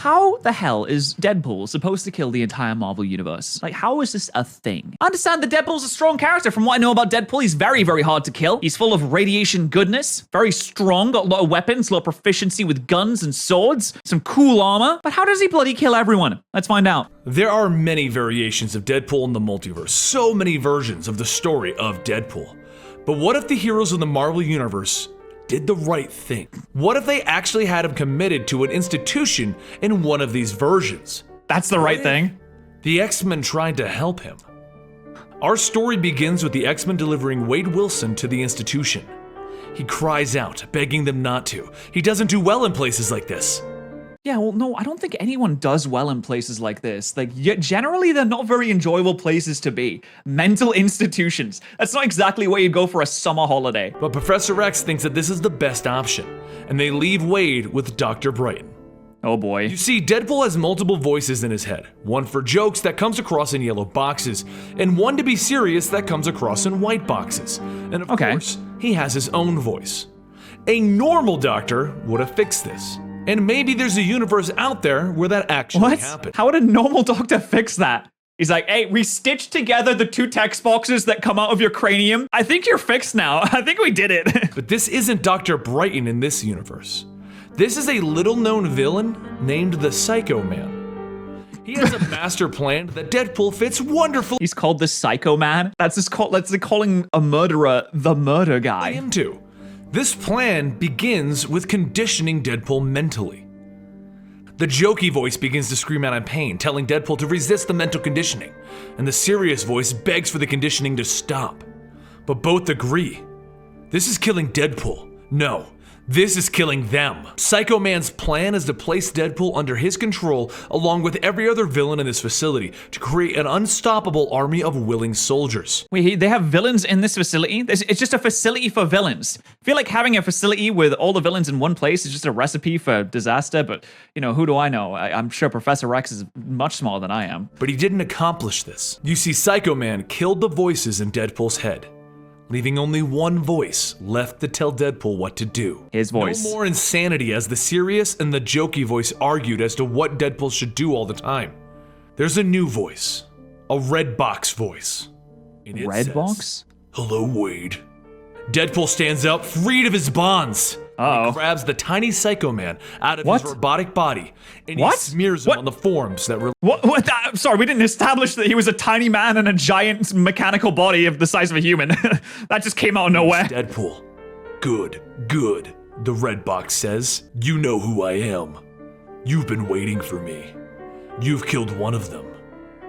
how the hell is Deadpool supposed to kill the entire Marvel universe? Like, how is this a thing? I understand that Deadpool's a strong character. From what I know about Deadpool, he's very, very hard to kill. He's full of radiation goodness, very strong, got a lot of weapons, a lot of proficiency with guns and swords, some cool armor. But how does he bloody kill everyone? Let's find out. There are many variations of Deadpool in the multiverse, so many versions of the story of Deadpool. But what if the heroes of the Marvel Universe did the right thing? What if they actually had him committed to an institution in one of these versions? That's the right thing. The X-Men tried to help him. Our story begins with the X-Men delivering Wade Wilson to the institution. He cries out, begging them not to. He doesn't do well in places like this. Yeah, well, no, I don't think anyone does well in places like this. Like, generally, they're not very enjoyable places to be. Mental institutions. That's not exactly where you go for a summer holiday. But Professor X thinks that this is the best option, and they leave Wade with Dr. Brighton. Oh boy. You see, Deadpool has multiple voices in his head. One for jokes that comes across in yellow boxes, and one to be serious that comes across in white boxes. And of course, he has his own voice. A normal doctor would have fixed this. And maybe there's a universe out there where that actually happened. How would a normal doctor fix that? He's like, hey, we stitched together the two text boxes that come out of your cranium. I think you're fixed now. I think we did it. But this isn't Dr. Brighton in this universe. This is a little-known villain named the Psycho Man. He has a master plan that Deadpool fits wonderfully. He's called the Psycho Man? That's like calling a murderer the murder guy. Into. This plan begins with conditioning Deadpool mentally. The jokey voice begins to scream out in pain, telling Deadpool to resist the mental conditioning, and the serious voice begs for the conditioning to stop. But both agree. This is killing Deadpool. No, this is killing them. Psycho Man's plan is to place Deadpool under his control along with every other villain in this facility to create an unstoppable army of willing soldiers. Wait, they have villains in this facility? It's just a facility for villains. I feel like having a facility with all the villains in one place is just a recipe for disaster, but, you know, who do I know? I'm sure Professor X is much smaller than I am. But he didn't accomplish this. You see, Psycho Man killed the voices in Deadpool's head, leaving only one voice left to tell Deadpool what to do. His voice. No more insanity as the serious and the jokey voice argued as to what Deadpool should do all the time. There's a new voice, a red box voice. And it Red says, box? Hello, Wade. Deadpool stands up, freed of his bonds. Uh-oh. He grabs the tiny Psycho Man out of What? his robotic body, and What? he smears him What? on the forms that What? I'm sorry, we didn't establish that he was a tiny man in a giant mechanical body of the size of a human. That just came out of nowhere. Deadpool. Good, good, the red box says. You know who I am. You've been waiting for me. You've killed one of them.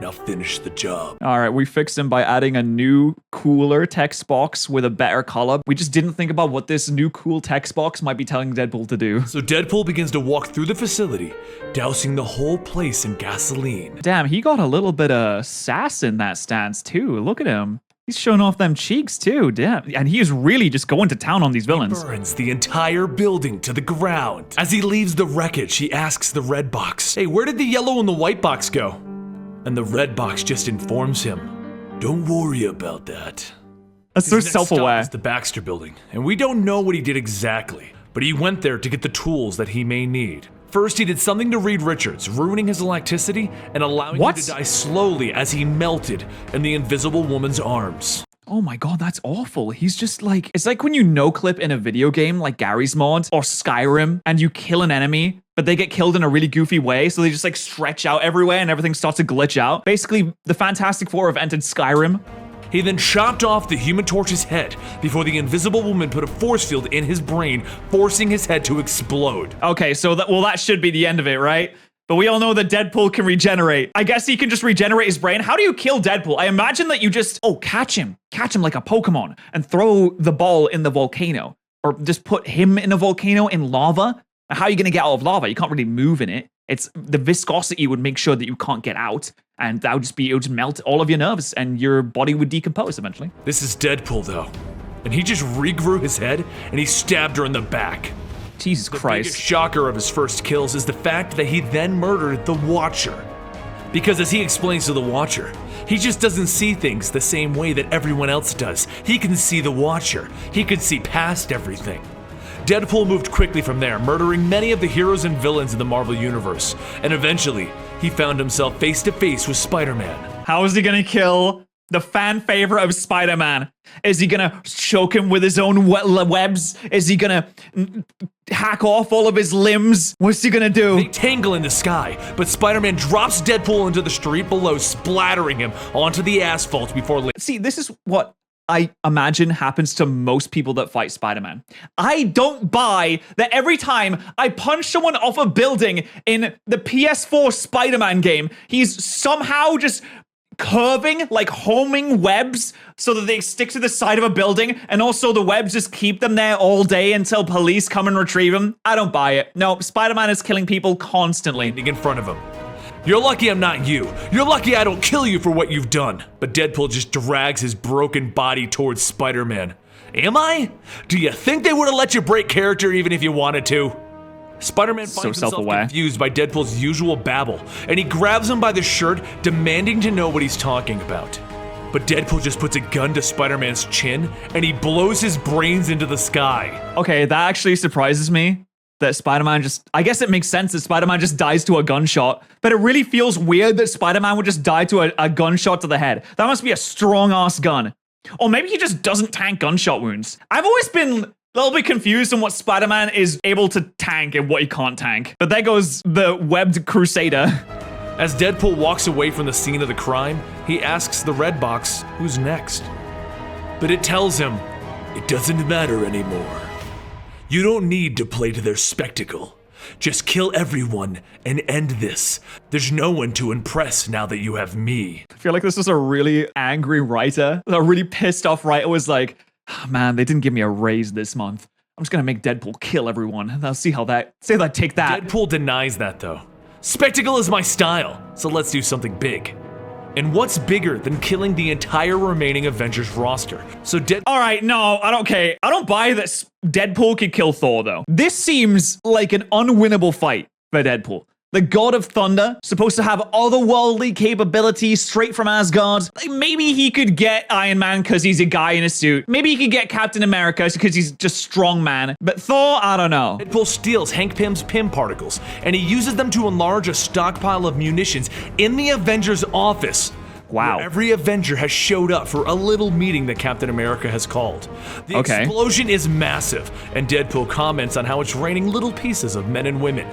Now finish the job. All right, we fixed him by adding a new, cooler text box with a better color. We just didn't think about what this new cool text box might be telling Deadpool to do. So Deadpool begins to walk through the facility, dousing the whole place in gasoline. Damn, he got a little bit of sass in that stance too. Look at him. He's showing off them cheeks too, damn. And he is really just going to town on these villains. He burns the entire building to the ground. As he leaves the wreckage, he asks the red box, hey, where did the yellow and the white box go? And the red box just informs him, don't worry about that. That's so His next stop self-aware. is the Baxter building, and we don't know what he did exactly, but he went there to get the tools that he may need. First, he did something to Reed Richards, ruining his electricity and allowing him to die slowly as he melted in the invisible woman's arms. Oh my god, that's awful. He's just like, it's like when you no-clip in a video game like Gary's Mod or Skyrim and you kill an enemy, but they get killed in a really goofy way, so they just like stretch out everywhere and everything starts to glitch out. Basically, the Fantastic Four have entered Skyrim. He then chopped off the Human Torch's head before the invisible woman put a force field in his brain, forcing his head to explode. Okay, so that should be the end of it, right? But we all know that Deadpool can regenerate. I guess he can just regenerate his brain. How do you kill Deadpool? I imagine that you just, catch him like a Pokemon and throw the ball in the volcano. Or just put him in a volcano in lava. How are you gonna get out of lava? You can't really move in it. It's the viscosity would make sure that you can't get out. And that would just be, it would just melt all of your nerves and your body would decompose eventually. This is Deadpool though. And he just regrew his head and he stabbed her in the back. Jesus The Christ. biggest shocker of his first kills is the fact that he then murdered the Watcher. Because as he explains to the Watcher, he just doesn't see things the same way that everyone else does. He can see the Watcher. He can see past everything. Deadpool moved quickly from there, murdering many of the heroes and villains in the Marvel Universe, and eventually, he found himself face to face with Spider-Man. How is he gonna kill the fan favorite of Spider-Man? Is he gonna choke him with his own webs? Is he gonna hack off all of his limbs? What's he gonna do? They tangle in the sky, but Spider-Man drops Deadpool into the street below, splattering him onto the asphalt before... See, this is what I imagine happens to most people that fight Spider-Man. I don't buy that every time I punch someone off a building in the PS4 Spider-Man game, he's somehow just curving, like homing webs so that they stick to the side of a building, and also the webs just keep them there all day until police come and retrieve them. I don't buy it. No, Spider-Man is killing people constantly. In front of him. You're lucky I'm not you. You're lucky I don't kill you for what you've done. But Deadpool just drags his broken body towards Spider-Man. Am I? Do you think they would have let you break character even if you wanted to? Spider-Man finds himself confused by Deadpool's usual babble, and he grabs him by the shirt, demanding to know what he's talking about. But Deadpool just puts a gun to Spider-Man's chin, and he blows his brains into the sky. Okay, that actually surprises me. That Spider-Man just... I guess it makes sense that Spider-Man just dies to a gunshot, but it really feels weird that Spider-Man would just die to a gunshot to the head. That must be a strong-ass gun. Or maybe he just doesn't tank gunshot wounds. I've always been a little bit confused on what Spider-Man is able to tank and what he can't tank. But there goes the webbed crusader. As Deadpool walks away from the scene of the crime, he asks the red box who's next. But it tells him, it doesn't matter anymore. You don't need to play to their spectacle. Just kill everyone and end this. There's no one to impress now that you have me. I feel like this is a really angry writer. A really pissed off writer was like, oh, man, they didn't give me a raise this month. I'm just gonna make Deadpool kill everyone. I'll see how that, take that. Deadpool denies that though. Spectacle is my style, so let's do something big. And what's bigger than killing the entire remaining Avengers roster? So All right, no, I don't buy that Deadpool could kill Thor, though. This seems like an unwinnable fight for Deadpool. The God of Thunder, supposed to have otherworldly capabilities straight from Asgard. Like, maybe he could get Iron Man because he's a guy in a suit. Maybe he could get Captain America because he's just strong man. But Thor, I don't know. Deadpool steals Hank Pym's Pym particles, and he uses them to enlarge a stockpile of munitions in the Avengers office. Wow. Where every Avenger has showed up for a little meeting that Captain America has called. The explosion is massive, and Deadpool comments on how it's raining little pieces of men and women.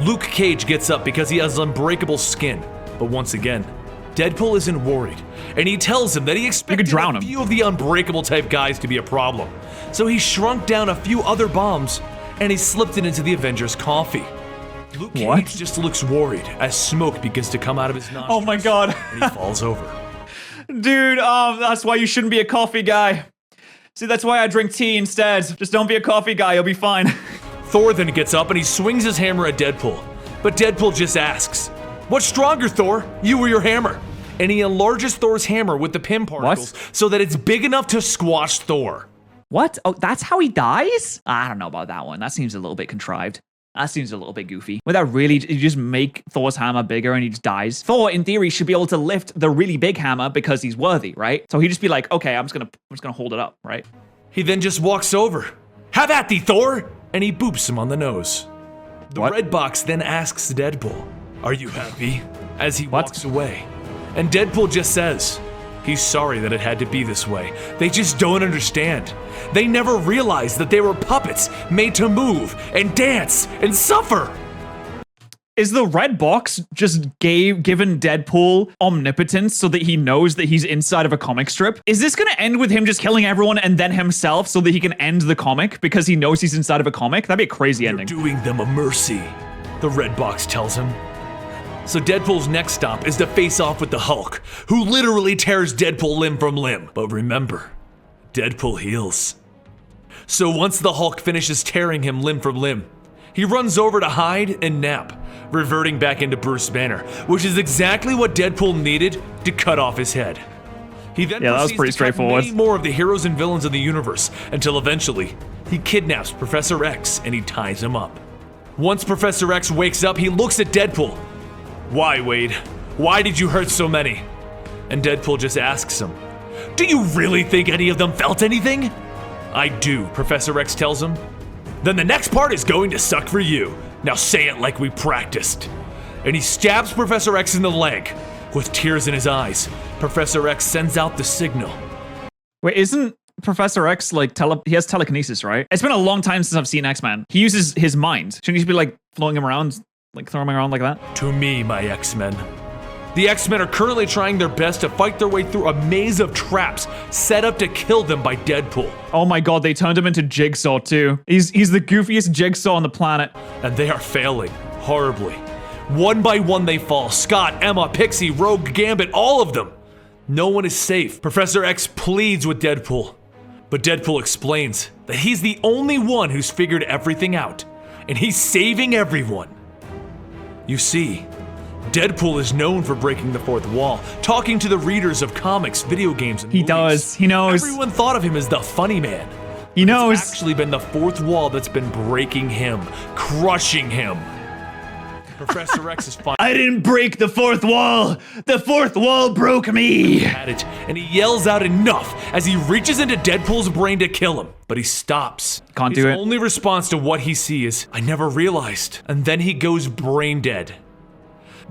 Luke Cage gets up because he has unbreakable skin, but once again, Deadpool isn't worried, and he tells him that he expected a few of the unbreakable type guys to be a problem. So he shrunk down a few other bombs, and he slipped it into the Avengers' coffee. Luke Cage just looks worried as smoke begins to come out of his nostrils. Oh my god. And he falls over. Dude, that's why you shouldn't be a coffee guy. See, that's why I drink tea instead. Just don't be a coffee guy, you'll be fine. Thor then gets up and he swings his hammer at Deadpool. But Deadpool just asks, what's stronger, Thor? You or your hammer? And he enlarges Thor's hammer with the Pym particles so that it's big enough to squash Thor. What? Oh, that's how he dies? I don't know about that one. That seems a little bit contrived. That seems a little bit goofy. Would that really, you just make Thor's hammer bigger and he just dies? Thor, in theory, should be able to lift the really big hammer because he's worthy, right? So he'd just be like, okay, I'm just gonna hold it up, right? He then just walks over. Have at thee, Thor! And he boops him on the nose. The red box then asks Deadpool, are you happy? As he walks away. And Deadpool just says, he's sorry that it had to be this way. They just don't understand. They never realized that they were puppets made to move and dance and suffer. Is the red box just given Deadpool omnipotence so that he knows that he's inside of a comic strip? Is this gonna end with him just killing everyone and then himself so that he can end the comic because he knows he's inside of a comic? That'd be a crazy ending. You're doing them a mercy, the red box tells him. So Deadpool's next stop is to face off with the Hulk, who literally tears Deadpool limb from limb. But remember, Deadpool heals. So once the Hulk finishes tearing him limb from limb, he runs over to hide and nap, reverting back into Bruce Banner, which is exactly what Deadpool needed to cut off his head. He then that was pretty straightforward. Many more of the heroes and villains of the universe until eventually he kidnaps Professor X and he ties him up. Once Professor X wakes up, he looks at Deadpool. Why, Wade? Why did you hurt so many? And Deadpool just asks him, do you really think any of them felt anything? I do, Professor X tells him. Then the next part is going to suck for you. Now say it like we practiced. And he stabs Professor X in the leg. With tears in his eyes, Professor X sends out the signal. Wait, isn't Professor X like he has telekinesis, right? It's been a long time since I've seen X-Men. He uses his mind. Shouldn't he just be like flowing him around, like throwing him around like that? To me, my X-Men. The X-Men are currently trying their best to fight their way through a maze of traps set up to kill them by Deadpool. Oh my god, they turned him into Jigsaw too. He's the goofiest Jigsaw on the planet. And they are failing horribly. One by one they fall. Scott, Emma, Pixie, Rogue, Gambit, all of them. No one is safe. Professor X pleads with Deadpool. But Deadpool explains that he's the only one who's figured everything out. And he's saving everyone. You see, Deadpool is known for breaking the fourth wall, talking to the readers of comics, video games, and movies. He does. He knows. Everyone thought of him as the funny man. He knows. It's actually been the fourth wall that's been breaking him, crushing him. Professor X is fine. I didn't break the fourth wall. The fourth wall broke me. At it, and he yells out enough as he reaches into Deadpool's brain to kill him. But he stops. Can't do it. His only response to what he sees is, I never realized. And then he goes brain dead.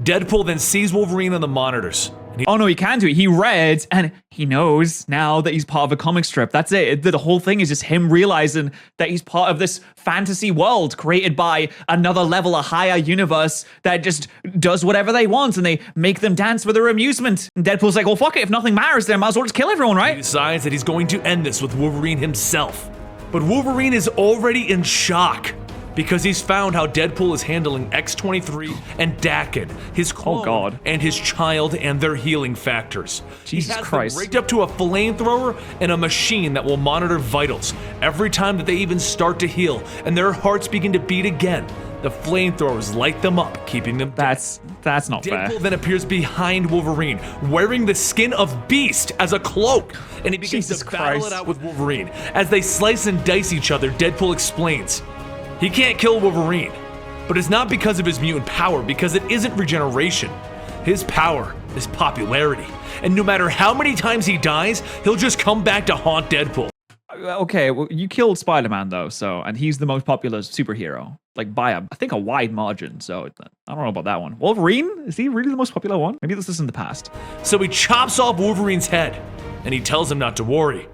Deadpool then sees Wolverine on the monitors. Oh no, he can do it. He read and he knows now that he's part of a comic strip. That's it. The whole thing is just him realizing that he's part of this fantasy world created by another level, a higher universe that just does whatever they want and they make them dance for their amusement. And Deadpool's like, well, fuck it. If nothing matters, then I might as well just kill everyone, He right? decides that he's going to end this with Wolverine himself. But Wolverine is already in shock because he's found how Deadpool is handling X-23 and Daken, his clone, and his child and their healing factors. Jesus he has Christ. them rigged up to a flamethrower and a machine that will monitor vitals every time that they even start to heal and their hearts begin to beat again. The flamethrowers light them up, keeping them dead. That's not fair. Deadpool then appears behind Wolverine, wearing the skin of Beast as a cloak, and he begins Jesus to battle Christ. it out with Wolverine. As they slice and dice each other, Deadpool explains, he can't kill Wolverine, but it's not because of his mutant power, because it isn't regeneration. His power is popularity, and no matter how many times he dies, he'll just come back to haunt Deadpool. Okay, well, you killed Spider-Man though, and he's the most popular superhero, like by I think a wide margin. So I don't know about that one. Wolverine, is he really the most popular one? Maybe this is in the past. So he chops off Wolverine's head, and he tells him not to worry.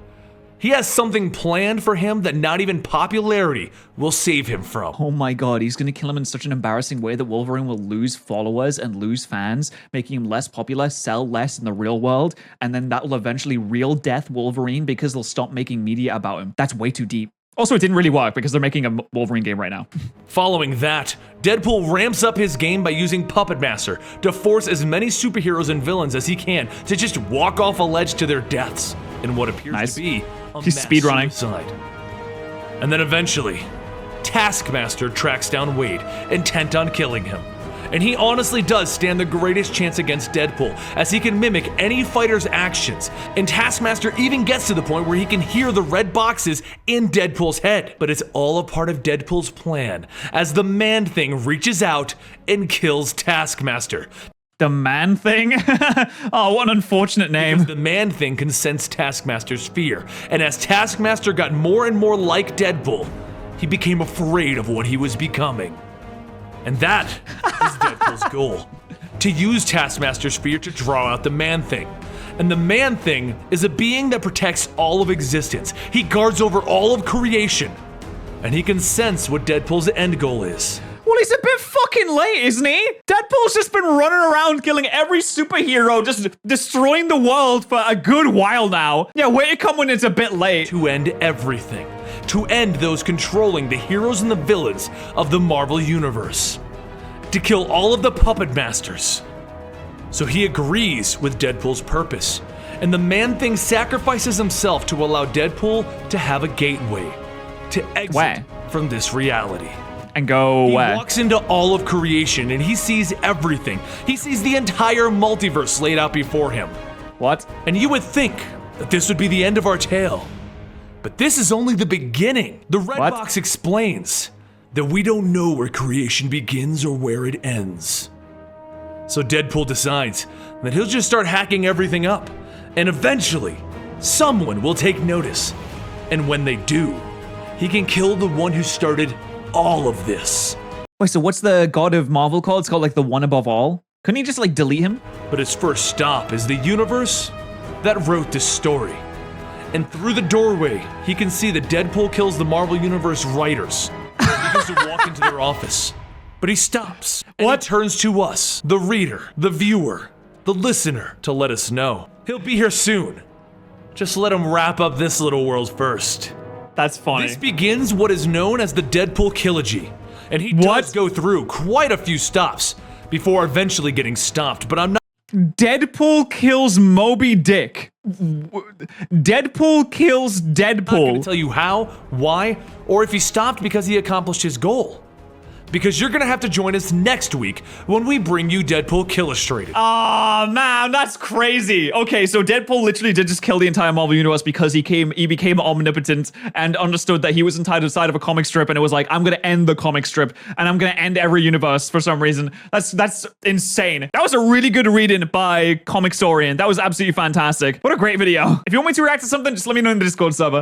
He has something planned for him that not even popularity will save him from. Oh my god, he's gonna kill him in such an embarrassing way that Wolverine will lose followers and lose fans, making him less popular, sell less in the real world, and then that will eventually real death Wolverine because they'll stop making media about him. That's way too deep. Also, it didn't really work because they're making a Wolverine game right now. Following that, Deadpool ramps up his game by using Puppet Master to force as many superheroes and villains as he can to just walk off a ledge to their deaths in what appears to be a He's mass speedrunning. suicide. And then eventually, Taskmaster tracks down Wade, intent on killing him. And he honestly does stand the greatest chance against Deadpool, as he can mimic any fighter's actions. And Taskmaster even gets to the point where he can hear the red boxes in Deadpool's head. But it's all a part of Deadpool's plan, as the Man-Thing reaches out and kills Taskmaster. The Man-Thing? Oh, what an unfortunate name. Because the Man-Thing can sense Taskmaster's fear, and as Taskmaster got more and more like Deadpool, he became afraid of what he was becoming. And that is Deadpool's goal, to use Taskmaster's fear to draw out the Man-Thing. And the Man-Thing is a being that protects all of existence. He guards over all of creation, and he can sense what Deadpool's end goal is. Well, he's a bit fucking late, isn't he? Deadpool's just been running around killing every superhero, just destroying the world for a good while now. Yeah, way to come when it's a bit late. To end everything. To end those controlling the heroes and the villains of the Marvel Universe. To kill all of the Puppet Masters. So he agrees with Deadpool's purpose. And the Man-Thing sacrifices himself to allow Deadpool to have a gateway. To exit from this reality. And go He where? walks into all of creation and he sees everything. He sees the entire multiverse laid out before him. What? And you would think that this would be the end of our tale. But this is only the beginning. The red box explains that we don't know where creation begins or where it ends. So Deadpool decides that he'll just start hacking everything up. And eventually, someone will take notice. And when they do, he can kill the one who started all of this. Wait, so what's the god of Marvel called? It's called like the one above all? Couldn't he just like delete him? But his first stop is the universe that wrote this story. And through the doorway, he can see that Deadpool kills the Marvel Universe writers. He begins to walk into their office. But he stops, and he turns to us, the reader, the viewer, the listener, to let us know. He'll be here soon. Just let him wrap up this little world first. That's funny. This begins what is known as the Deadpool Trilogy, and he does go through quite a few stops before eventually getting stopped, but I'm not. Deadpool kills Moby Dick. Deadpool kills I'm not going Deadpool. to tell you how, why, or if he stopped because he accomplished his goal. Because you're going to have to join us next week when we bring you Deadpool Illustrated. Oh man, that's crazy. Okay, so Deadpool literally did just kill the entire Marvel Universe because he became omnipotent and understood that he was entitled to the side of a comic strip, and it was like, I'm gonna end the comic strip and I'm gonna end every universe for some reason. That's insane. That was a really good reading by Comicstorian. That was absolutely fantastic. What a great video. If you want me to react to something, just let me know in the Discord server.